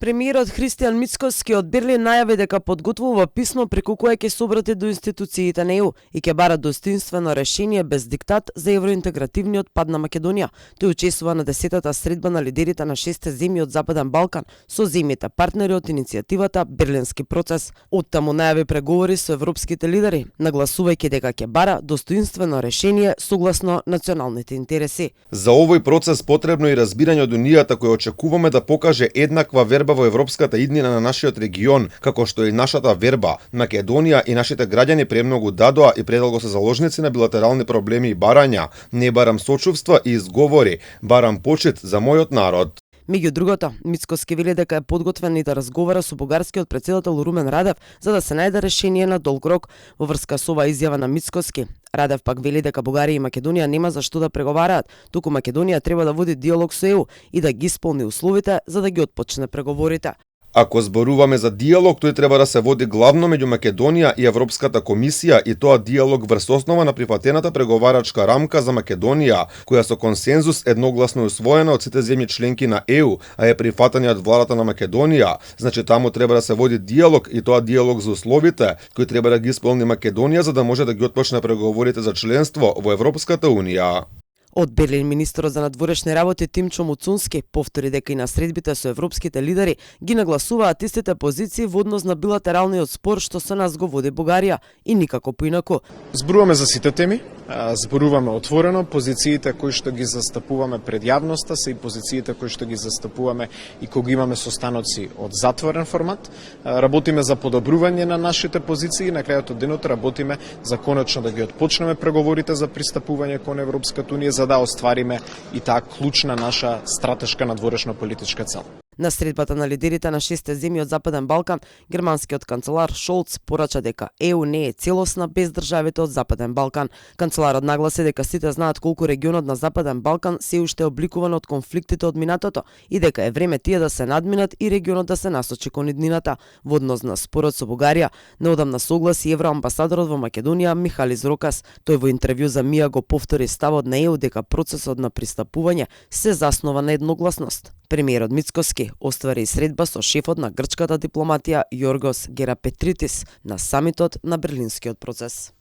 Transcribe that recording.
Премиерот Христијан Мицкоски од Берлин најави дека подготвува писмо преку кое ќе се обрати до институциите на ЕУ и ќе бара достоинствено решение без диктат за евроинтегративниот пат на Македонија. Тој учествува на 10-та средба на лидерите на 6 земји од Западен Балкан со земјите партнери од иницијативата Берлински процес. Оттаму најави преговори со европските лидери, нагласувајќи дека ќе бара достоинствено решение согласно националните интереси. За овој процес потребно и разбирање од Унијата кој очекуваме да покаже еднаква верба во европската иднина на нашиот регион, како што и нашата верба. Македонија и нашите граѓани премногу дадоа и предолго се заложници на билатерални проблеми и барања. Не барам сочувства и изговори, барам почит за мојот народ. Меѓу другото, Мицкоски вели дека е подготвен и да разговара со бугарскиот претседател Румен Радев за да се најде решение на долг рок. Во врска со оваа изјава на Мицкоски, Радев пак вели дека Бугарија и Македонија нема за што да преговараат, туку Македонија треба да води диалог со ЕУ и да ги исполни условите за да ги отпочне преговорите. Ако зборуваме за диалог, тој треба да се води главно меѓу Македонија и Европската комисија и тоа диалог врз основа на прифатената преговарачка рамка за Македонија, која со консензус едногласно усвоена од сите земји членки на ЕУ, а е прифатена од владата на Македонија. Значи таму треба да се води диалог и тоа диалог за условите кои треба да ги исполни Македонија за да може да ги отпочне преговорите за членство во Европската унија. Од Берлин министерот за надворешни работи Тимчо Муцунски повтори дека и на средбите со европските лидери ги нагласуваат истите позиции во однос на билатералниот спор што со нас го води Бугарија и никако поинаку. Зборуваме за сите теми, зборуваме отворено, позициите кои што ги застапуваме пред јавноста се и позициите кои што ги застапуваме и кога имаме состаноци од затворен формат. Работиме за подобрување на нашите позиции и на крајот од денот работиме за конечно да ги отпочнеме преговорите за пристапување кон Европската унија за да оствариме и таа клучна наша стратешка надворешна политичка цел. На средбата на лидерите на 6 земји од Западен Балкан, германскиот канцелар Шолц порача дека ЕУ не е целосна без државите од Западен Балкан. Канцеларот нагласи дека сите знаат колку регионот на Западен Балкан се уште е обликуван од конфликтите од минатото и дека е време тие да се надминат и регионот да се насочи кон иднината. Во однос на спорот со Бугарија, неодамна согласи евроамбасадорот во Македонија Михали Зрокас. Тој во интервју за МИА го повтори ставот на ЕУ дека процесот на пристапување се заснова на едногласност. Премиерот Мицкоски оствари средба со шефот на грчката дипломатија Јоргос Герапетритис на самитот на Берлинскиот процес.